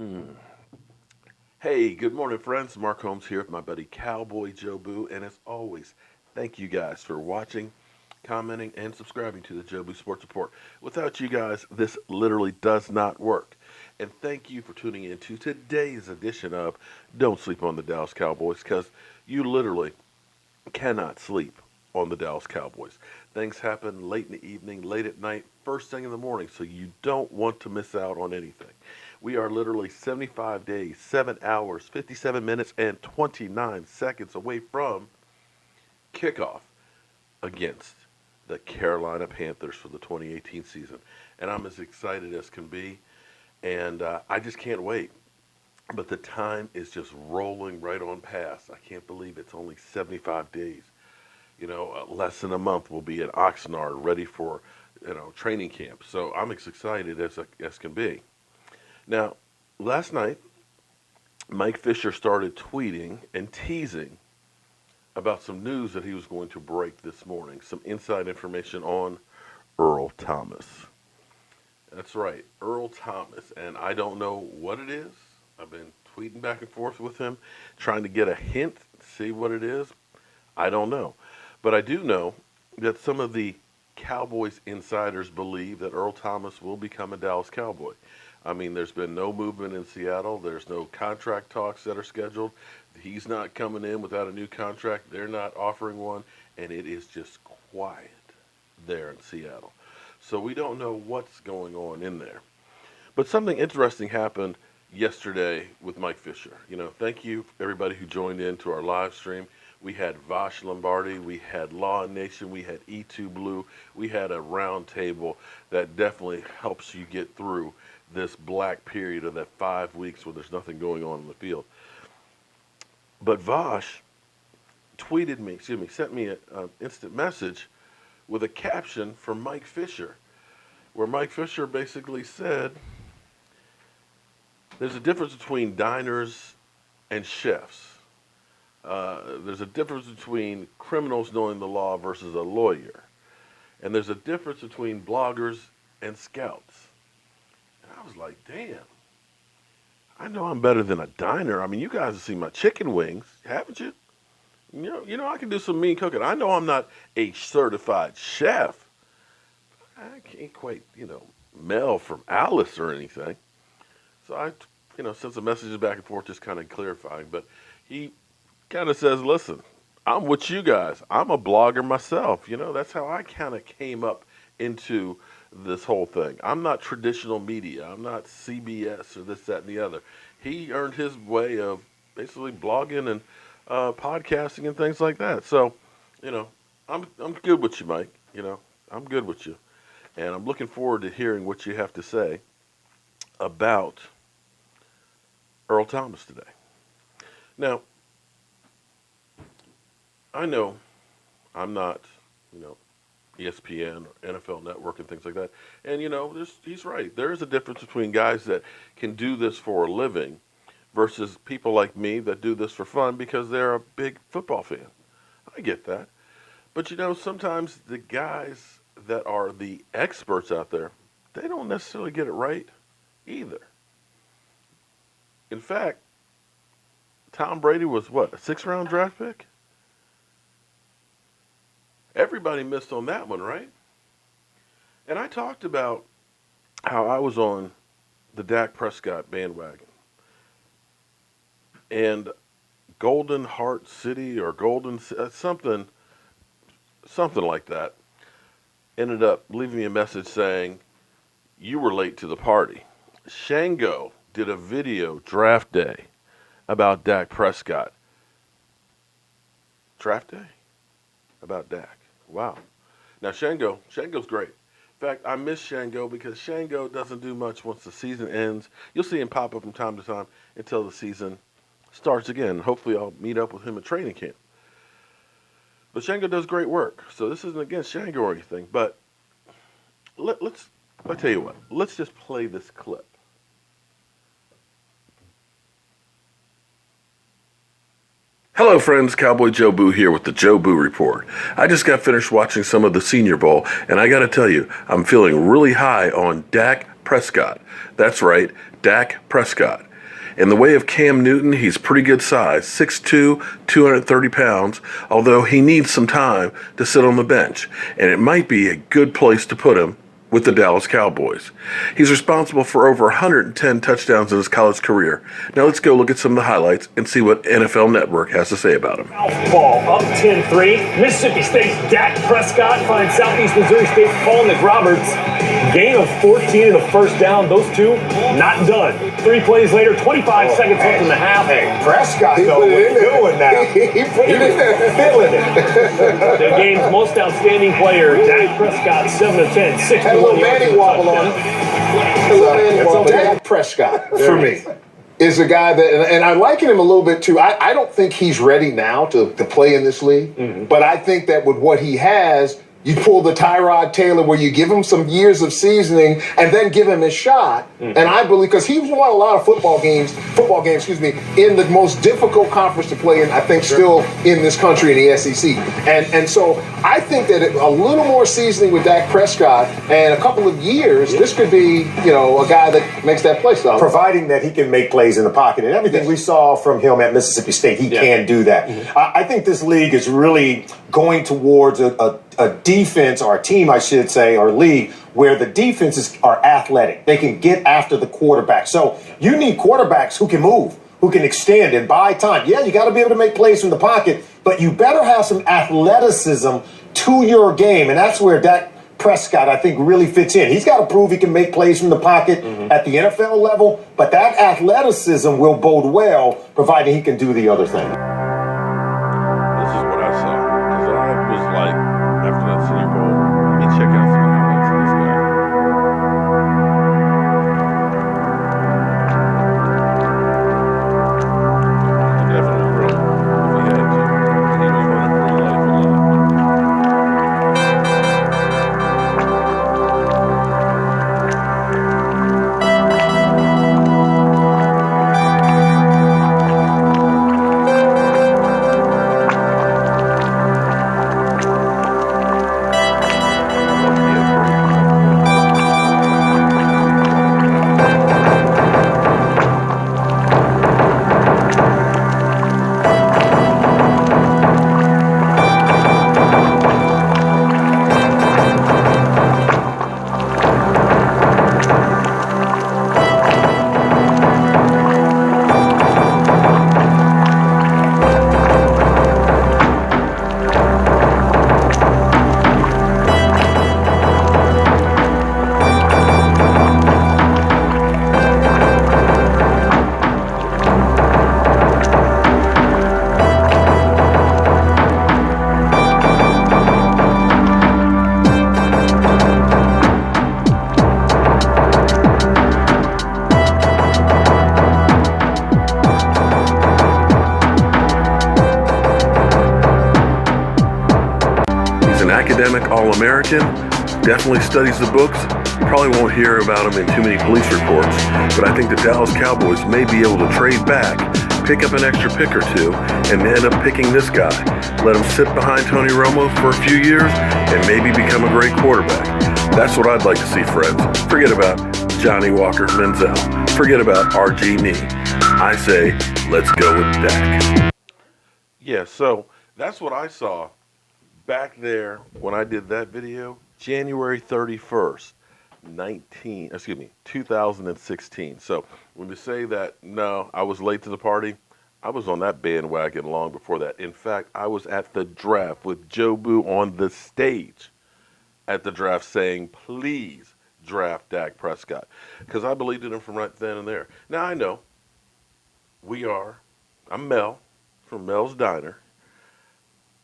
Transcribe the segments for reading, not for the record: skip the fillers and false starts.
Mm. Hey, good morning, friends. Mark Holmes here with my buddy Cowboy Joe Boo. And as always, thank you guys for watching, commenting, and subscribing to the Joe Boo Sports Report. Without you guys, this literally does not work. And thank you for tuning in to today's edition of Don't Sleep on the Dallas Cowboys, because you literally cannot sleep on the Dallas Cowboys. Things happen late in the evening, late at night, first thing in the morning, so you don't want to miss out on anything. We are literally 75 days, 7 hours, 57 minutes, and 29 seconds away from kickoff against the Carolina Panthers for the 2018 season. And I'm as excited as can be, and I just can't wait. But the time is just rolling right on past. I can't believe it's only 75 days. Less than a month we'll be at Oxnard ready for, training camp. So I'm as excited as can be. Now, last night, Mike Fisher started tweeting and teasing about some news that he was going to break this morning, some inside information on Earl Thomas. That's right, Earl Thomas. And I don't know what it is. I've been tweeting back and forth with him, trying to get a hint, see what it is. I don't know. But I do know that some of the Cowboys insiders believe that Earl Thomas will become a Dallas Cowboy. I mean, there's been no movement in Seattle. There's no contract talks that are scheduled. He's not coming in without a new contract. They're not offering one. And it is just quiet there in Seattle. So we don't know what's going on in there. But something interesting happened yesterday with Mike Fisher. Thank you everybody who joined in to our live stream. We had Vosh Lombardi, we had Law Nation, we had E2 Blue, we had a round table that definitely helps you get through this black period of that 5 weeks where there's nothing going on in the field. But Vosh sent me an instant message with a caption from Mike Fisher, where Mike Fisher basically said, there's a difference between diners and chefs. There's a difference between criminals knowing the law versus a lawyer. And there's a difference between bloggers and scouts. And I was like, damn, I know I'm better than a diner. I mean, you guys have seen my chicken wings, haven't you? I can do some mean cooking. I know I'm not a certified chef. I can't quite, Mel from Alice or anything. So I, sent some messages back and forth, just kind of clarifying. But he kind of says, listen, I'm with you guys. I'm a blogger myself. That's how I kind of came up into this whole thing. I'm not traditional media. I'm not CBS or this, that, and the other. He earned his way of basically blogging and podcasting and things like that. So, I'm good with you, Mike. I'm good with you. And I'm looking forward to hearing what you have to say about Earl Thomas today. Now, I know I'm not, ESPN or NFL Network and things like that. And, he's right. There is a difference between guys that can do this for a living versus people like me that do this for fun because they're a big football fan. I get that. But, sometimes the guys that are the experts out there, they don't necessarily get it right either. In fact, Tom Brady was what, a 6th-round draft pick? Everybody missed on that one, right? And I talked about how I was on the Dak Prescott bandwagon. And Golden Heart City or something like that ended up leaving me a message saying, you were late to the party. Shango did a video draft day about Dak Prescott. Draft day? About Dak. Wow. Now Shango's great. In fact, I miss Shango because Shango doesn't do much once the season ends. You'll see him pop up from time to time until the season starts again. Hopefully I'll meet up with him at training camp. But Shango does great work. So this isn't against Shango or anything. But I'll tell you what. Let's just play this clip. Hello, friends. Cowboy Joe Boo here with the Joe Boo Report. I just got finished watching some of the Senior Bowl, and I got to tell you, I'm feeling really high on Dak Prescott. That's right, Dak Prescott. In the way of Cam Newton, he's pretty good size, 6'2", 230 pounds, although he needs some time to sit on the bench, and it might be a good place to put him with the Dallas Cowboys. He's responsible for over 110 touchdowns in his college career. Now let's go look at some of the highlights and see what NFL Network has to say about him. Ball up 10-3. Mississippi State's Dak Prescott finds Southeast Missouri State's Paul McRoberts. Gain of 14 and a first down. Those two not done. 3 plays later, 25 seconds left in the half. Hey, Prescott, though, what you doing now? He put it in there. Feeling it. The game's most outstanding player, Dak Prescott, 7 of 10, 61 yards. Manny wobble on him. Dak Prescott, for me, is a guy that, and I liken him a little bit too. I don't think he's ready now to play in this league, but I think that with what he has, you pull the Tyrod Taylor where you give him some years of seasoning and then give him his shot. And I believe, because he's won a lot of football games, in the most difficult conference to play in, I think still in this country, in the SEC. And so I think that a little more seasoning with Dak Prescott and a couple of years, this could be, a guy that makes that play style. Providing that he can make plays in the pocket. And everything we saw from him at Mississippi State, he can do that. I think this league is really going towards a defense, or a team, I should say, or league, where the defenses are athletic. They can get after the quarterback. So you need quarterbacks who can move, who can extend and buy time. Yeah, you got to be able to make plays from the pocket, but you better have some athleticism to your game. And that's where Dak Prescott, I think, really fits in. He's got to prove he can make plays from the pocket at the NFL level, but that athleticism will bode well, provided he can do the other thing. This is what I saw, because I was like, after that Senior Bowl, let me check out some highlights of this guy. He definitely run if he had to. He was running for his life a lot. Academic All-American, definitely studies the books. You probably won't hear about him in too many police reports, but I think the Dallas Cowboys may be able to trade back, pick up an extra pick or two, and end up picking this guy. Let him sit behind Tony Romo for a few years and maybe become a great quarterback. That's what I'd like to see, friends. Forget about Johnny Walker Menzel. Forget about RG Me. I say, let's go with Dak. Yeah, so that's what I saw back there when I did that video, January 31st, 2016. So when you say that, no, I was late to the party, I was on that bandwagon long before that. In fact, I was at the draft with Joe Boo on the stage at the draft saying, please draft Dak Prescott, because I believed in him from right then and there. Now I know I'm Mel from Mel's Diner.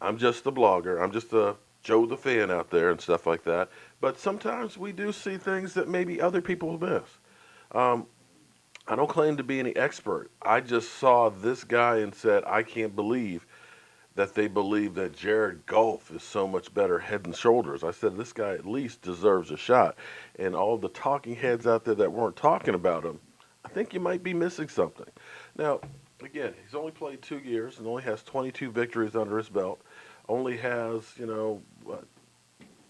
I'm just a blogger. I'm just a Joe the fan out there and stuff like that. But sometimes we do see things that maybe other people miss. I don't claim to be any expert. I just saw this guy and said, I can't believe that they believe that Jared Goff is so much better head and shoulders. I said, this guy at least deserves a shot. And all the talking heads out there that weren't talking about him, I think you might be missing something. Now, again, he's only played 2 years and only has 22 victories under his belt. Only has,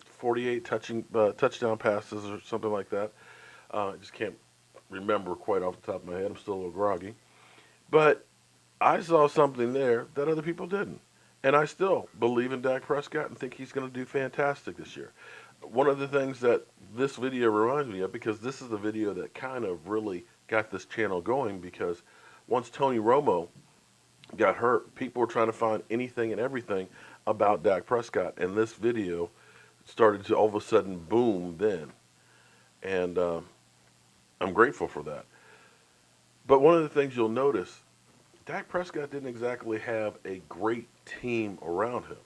48 touchdown passes or something like that. I just can't remember quite off the top of my head. I'm still a little groggy. But I saw something there that other people didn't. And I still believe in Dak Prescott and think he's going to do fantastic this year. One of the things that this video reminds me of, because this is the video that kind of really got this channel going, because once Tony Romo got hurt, people were trying to find anything and everything about Dak Prescott, and this video started to all of a sudden boom then. And I'm grateful for that. But one of the things you'll notice, Dak Prescott didn't exactly have a great team around him.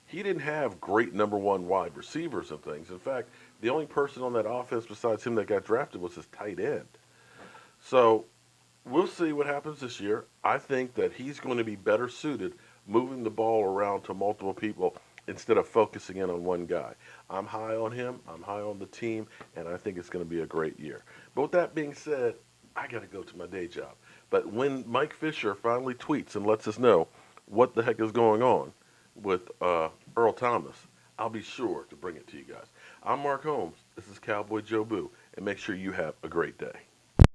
He didn't have great number one wide receivers and things. In fact, the only person on that offense besides him that got drafted was his tight end. So we'll see what happens this year. I think that he's going to be better suited moving the ball around to multiple people instead of focusing in on one guy. I'm high on him. I'm high on the team, and I think it's going to be a great year. But with that being said, I got to go to my day job. But when Mike Fisher finally tweets and lets us know what the heck is going on with Earl Thomas, I'll be sure to bring it to you guys. I'm Mark Holmes. This is Cowboy Joe Boo, and make sure you have a great day.